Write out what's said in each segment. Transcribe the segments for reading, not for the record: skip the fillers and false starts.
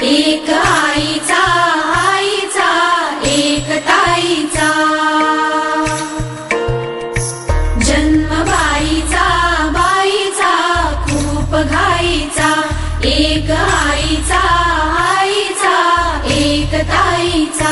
एक आईचा आईचा एक ताईचा जन्म बाईचा बाईचा खूप घाईचा एक आईचा आईचा एक ताईचा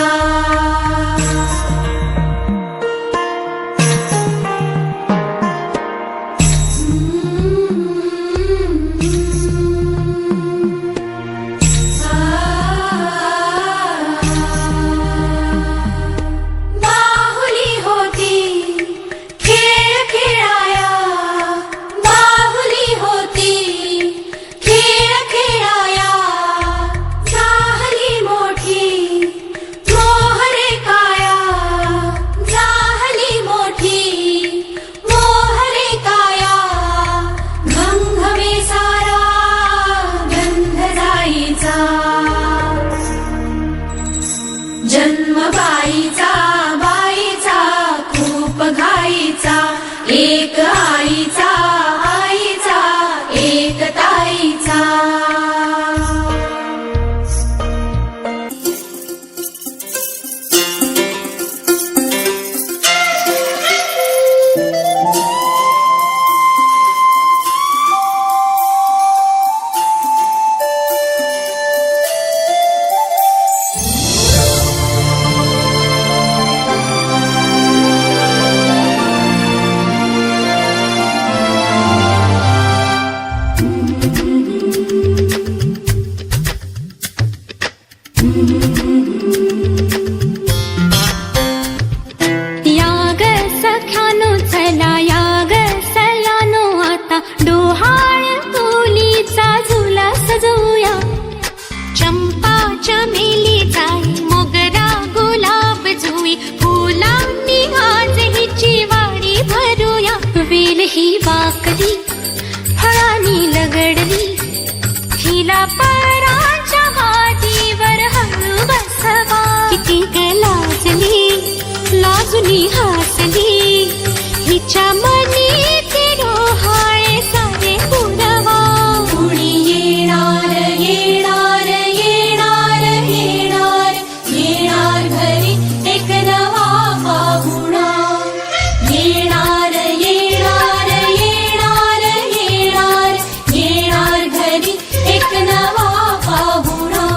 जन्म बाईचा बाईचा खूप घाईचा एक आईचा आईचा एक ताईचा याग सख्यानो चला याग सयानो आता डोहाळ तुलीचा झुला सजवूया चंपा चमेली जाई मोगरा गुलाब जुई फुलांनी आज हिची वाडी भरूया वेल ही वाकली फळांनी लगडली हिला पराच्या गादीवर हळू बसवा किती लाजुनी हसली हिच्या मनी ती डोहाळे सारे पुरवा कुणी येणार येणार येणार येणार येणार घरी एक नवा पाहुणा येणार येणार येणार येणार येणार घरी एक नवा पाहुणा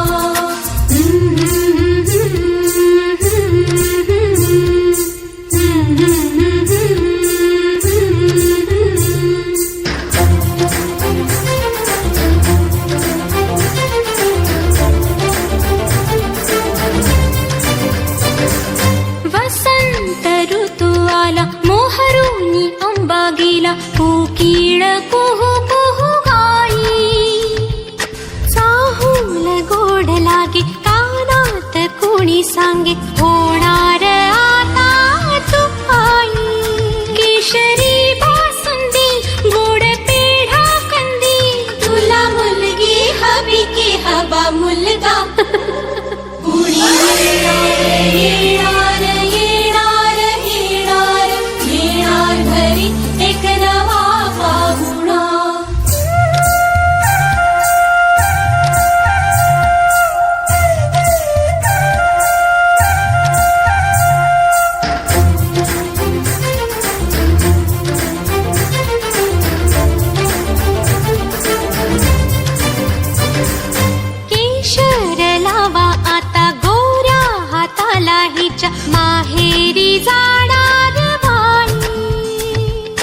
वसंत ऋतू आला मोहरुनी आंबा गेला कोकिळ कुहू कुहू गाई चाहूल गोड लागे कानात कोणी सांगे होणार आता तू आई केशरी बासुंदी गोड पेढा कंदी तुला मुलगी हवी की हवा मुलगा कुणी येणार येणार येणार येणार घरी एक नवा पाहुणा केशर लावा आता गोऱ्या हाताला हिच्या माहेरी जाणार बाई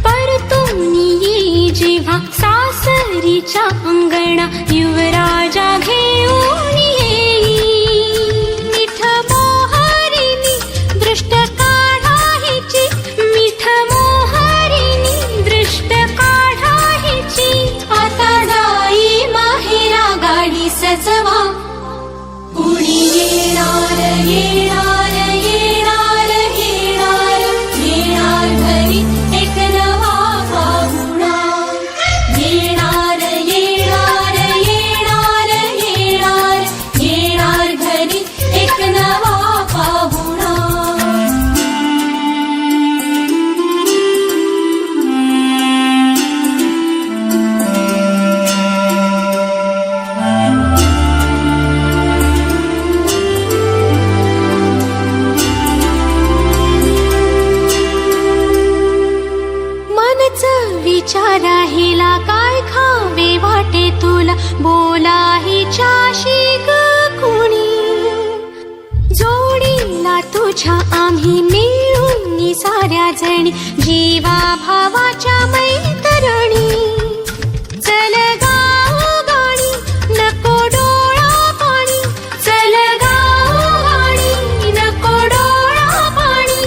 परतून येई जेव्हा सासरीच्या अंगणा युवराजा घेऊन येई मिठ मोहरीनी दृष्ट काढा हिची मिठ मोहरीनी दृष्ट काढा हिची आता जाई माहेरा गाडी सजवा कुणी येणार येणार येणार तुझ्या आम्ही मिळून साऱ्या जणी जीवा भावाच्या मैत्रिणी. चल गाऊ गाणी नको डोळा पाणी, चल गाऊ गाणी नको डोळा पाणी.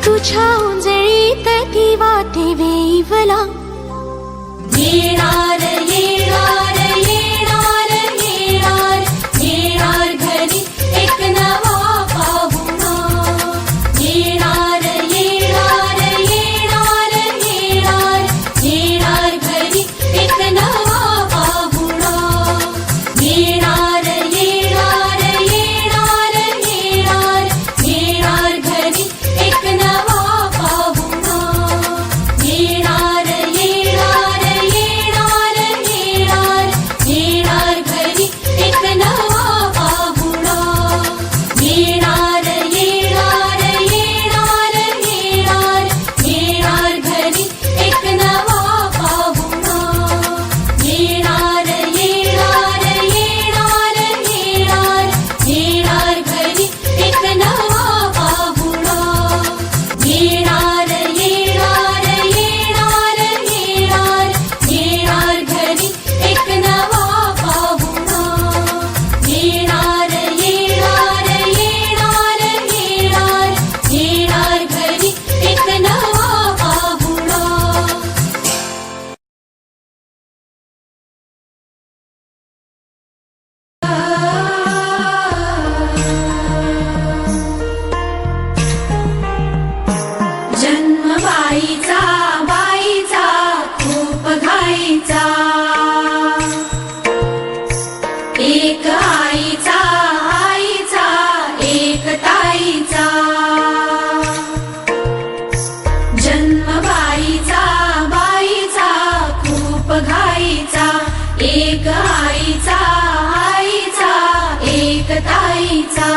तुझ्या उंजळीत ती वाटे वेईवला. येणार येणार येणार येणार येणार घरी एक नवा पाहुणा. येणार येणार येणार येणार येणार घरी एक नवा पाहुणा. येणार येणार येणार येणार येणार घरी एक नवा पाहुणा. येणार येणार येणार येणार येणार घरी एक नवा पाहुणा. येणार येणार येणार येणार येणार घरी एक नवा पाहुणा. येणार येणार येणार येणार येणार घरी एक नवा पाहुणा. येणार येणार येणार येणार येणार घरी एक नवा पाहुणा. येणार येणार येणार येणार येणार घरी एक नवा पाहुणा. जन्म बाईचा बाईचा खूप घाईचा. एक आईचा आईचा एक ताईचा. जन्म बाईचा बाईचा खूप घाईचा. एक आईचा आईचा एक ताईचा.